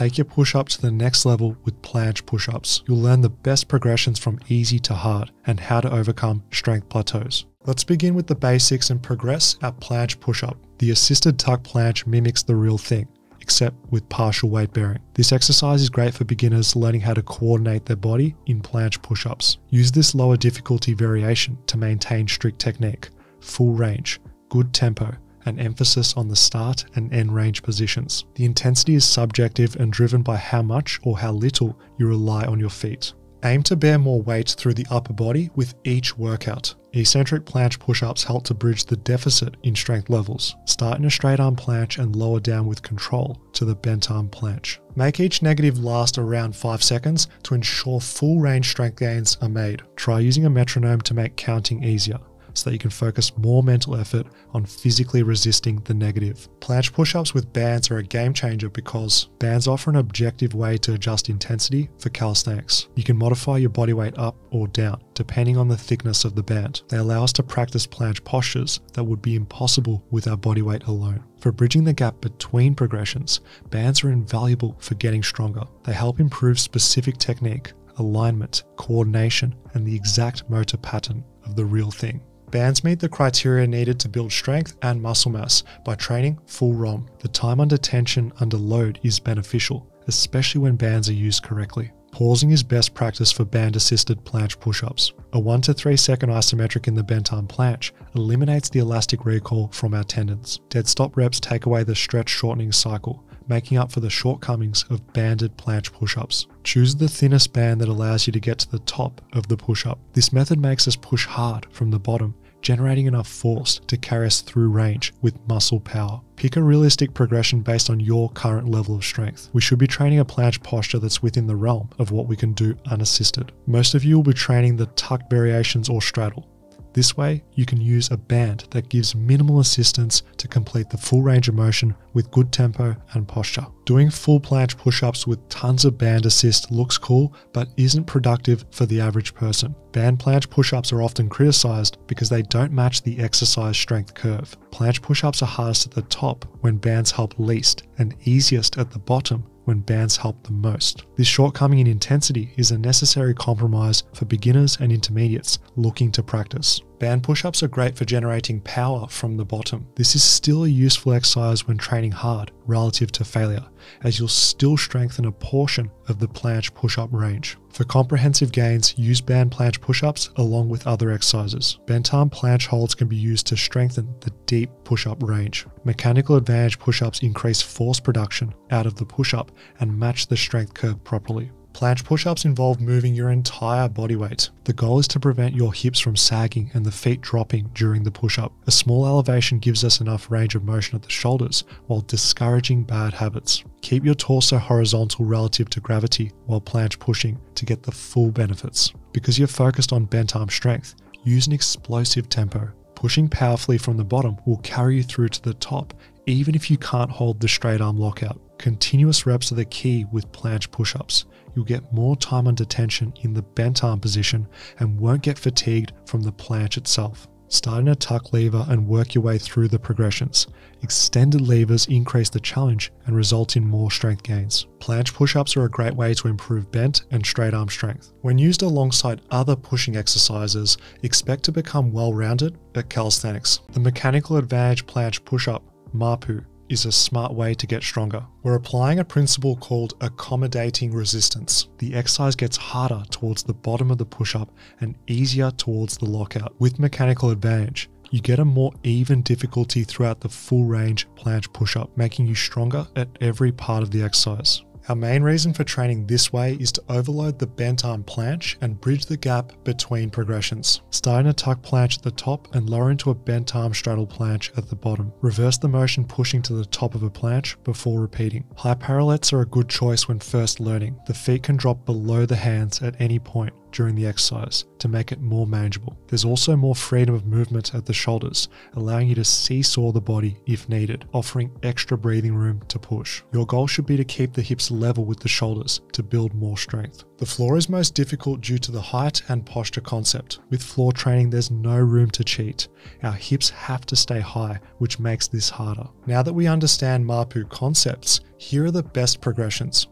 Take your push-up to the next level with planche push-ups. You'll learn the best progressions from easy to hard and how to overcome strength plateaus. Let's begin with the basics and progress at planche push-up. The assisted tuck planche mimics the real thing, except with partial weight bearing. This exercise is great for beginners learning how to coordinate their body in planche push-ups. Use this lower difficulty variation to maintain strict technique, full range, good tempo, and emphasis on the start and end range positions. The intensity is subjective and driven by how much or how little you rely on your feet. Aim to bear more weight through the upper body with each workout. Eccentric planche push-ups help to bridge the deficit in strength levels. Start in a straight arm planche and lower down with control to the bent arm planche. Make each negative last around 5 seconds to ensure full range strength gains are made. Try using a metronome to make counting easier, so that you can focus more mental effort on physically resisting the negative. Planche push-ups with bands are a game changer because bands offer an objective way to adjust intensity for calisthenics. You can modify your body weight up or down depending on the thickness of the band. They allow us to practice planche postures that would be impossible with our body weight alone. For bridging the gap between progressions, bands are invaluable for getting stronger. They help improve specific technique, alignment, coordination, and the exact motor pattern of the real thing. Bands meet the criteria needed to build strength and muscle mass by training full ROM. The time under tension under load is beneficial, especially when bands are used correctly. Pausing is best practice for band-assisted planche push-ups. A 1 to 3 second isometric in the bent arm planche eliminates the elastic recoil from our tendons. Dead stop reps take away the stretch shortening cycle, making up for the shortcomings of banded planche push-ups. Choose the thinnest band that allows you to get to the top of the push-up. This method makes us push hard from the bottom, generating enough force to carry us through range with muscle power. Pick a realistic progression based on your current level of strength. We should be training a planche posture that's within the realm of what we can do unassisted. Most of you will be training the tuck variations or straddle. This way, you can use a band that gives minimal assistance to complete the full range of motion with good tempo and posture. Doing full planche push-ups with tons of band assist looks cool, but isn't productive for the average person. Band planche push-ups are often criticized because they don't match the exercise strength curve. Planche push-ups are hardest at the top when bands help least, and easiest at the bottom when bands help the most. This shortcoming in intensity is a necessary compromise for beginners and intermediates looking to practice. Band push-ups are great for generating power from the bottom. This is still a useful exercise when training hard relative to failure, as you'll still strengthen a portion of the planche push-up range. For comprehensive gains, use band planche push-ups along with other exercises. Bent arm planche holds can be used to strengthen the deep push-up range. Mechanical advantage push-ups increase force production out of the push-up and match the strength curve properly. Planche push-ups involve moving your entire body weight. The goal is to prevent your hips from sagging and the feet dropping during the push-up. A small elevation gives us enough range of motion at the shoulders while discouraging bad habits. Keep your torso horizontal relative to gravity while planche pushing to get the full benefits. Because you're focused on bent arm strength, use an explosive tempo. Pushing powerfully from the bottom will carry you through to the top, even if you can't hold the straight arm lockout. Continuous reps are the key with planche push-ups. You'll get more time under tension in the bent arm position and won't get fatigued from the planche itself. Start in a tuck lever and work your way through the progressions. Extended levers increase the challenge and result in more strength gains. Planche push-ups are a great way to improve bent and straight arm strength. When used alongside other pushing exercises, expect to become well-rounded at calisthenics. The mechanical advantage planche push-up, MAPU, is a smart way to get stronger. We're applying a principle called accommodating resistance. The exercise gets harder towards the bottom of the push-up and easier towards the lockout. With mechanical advantage, you get a more even difficulty throughout the full range planche push-up, making you stronger at every part of the exercise. Our main reason for training this way is to overload the bent arm planche and bridge the gap between progressions. Start in a tuck planche at the top and lower into a bent arm straddle planche at the bottom. Reverse the motion pushing to the top of a planche before repeating. High parallettes are a good choice when first learning. The feet can drop below the hands at any point, during the exercise to make it more manageable. There's also more freedom of movement at the shoulders, allowing you to seesaw the body if needed, offering extra breathing room to push. Your goal should be to keep the hips level with the shoulders to build more strength. The floor is most difficult due to the height and posture concept. With floor training, there's no room to cheat. Our hips have to stay high, which makes this harder. Now that we understand Mapu concepts, here are the best progressions.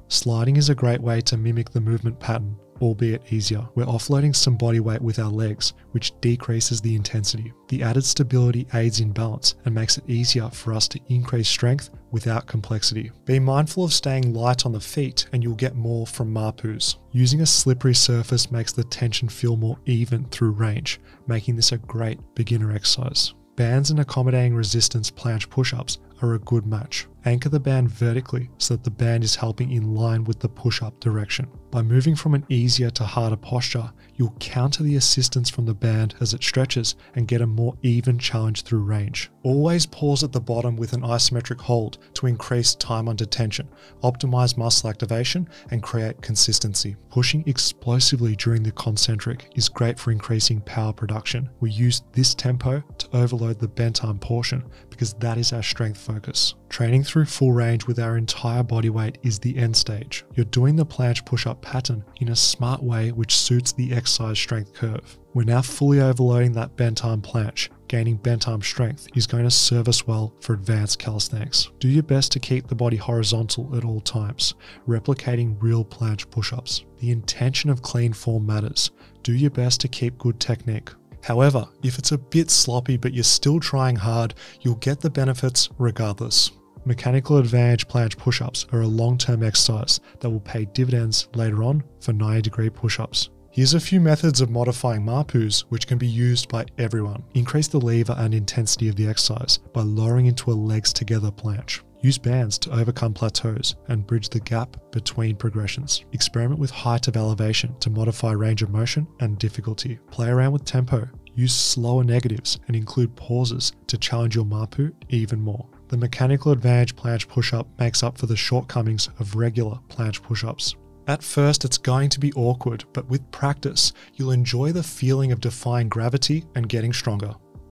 Sliding is a great way to mimic the movement pattern, albeit easier. We're offloading some body weight with our legs, which decreases the intensity. The added stability aids in balance and makes it easier for us to increase strength without complexity. Be mindful of staying light on the feet and you'll get more from Mapus. Using a slippery surface makes the tension feel more even through range, making this a great beginner exercise. Bands and accommodating resistance planche push-ups are a good match. Anchor the band vertically so that the band is helping in line with the push-up direction. By moving from an easier to harder posture, you'll counter the assistance from the band as it stretches and get a more even challenge through range. Always pause at the bottom with an isometric hold to increase time under tension, optimize muscle activation, and create consistency. Pushing explosively during the concentric is great for increasing power production. We use this tempo to overload the bent arm portion because that is our strength focus. Training through full range with our entire body weight is the end stage. You're doing the planche push-up pattern in a smart way which suits the exercise strength curve. We're now fully overloading that bent arm planche. Gaining bent arm strength is going to serve us well for advanced calisthenics. Do your best to keep the body horizontal at all times, replicating real planche push-ups. The intention of clean form matters. Do your best to keep good technique. However, if it's a bit sloppy but you're still trying hard, you'll get the benefits regardless. Mechanical advantage planche push-ups are a long-term exercise that will pay dividends later on for 90-degree push-ups. Here's a few methods of modifying Mapus which can be used by everyone. Increase the lever and intensity of the exercise by lowering into a legs together planche. Use bands to overcome plateaus and bridge the gap between progressions. Experiment with height of elevation to modify range of motion and difficulty. Play around with tempo. Use slower negatives and include pauses to challenge your Mapu even more. The mechanical advantage planche push-up makes up for the shortcomings of regular planche push-ups. At first, it's going to be awkward, but with practice, you'll enjoy the feeling of defying gravity and getting stronger.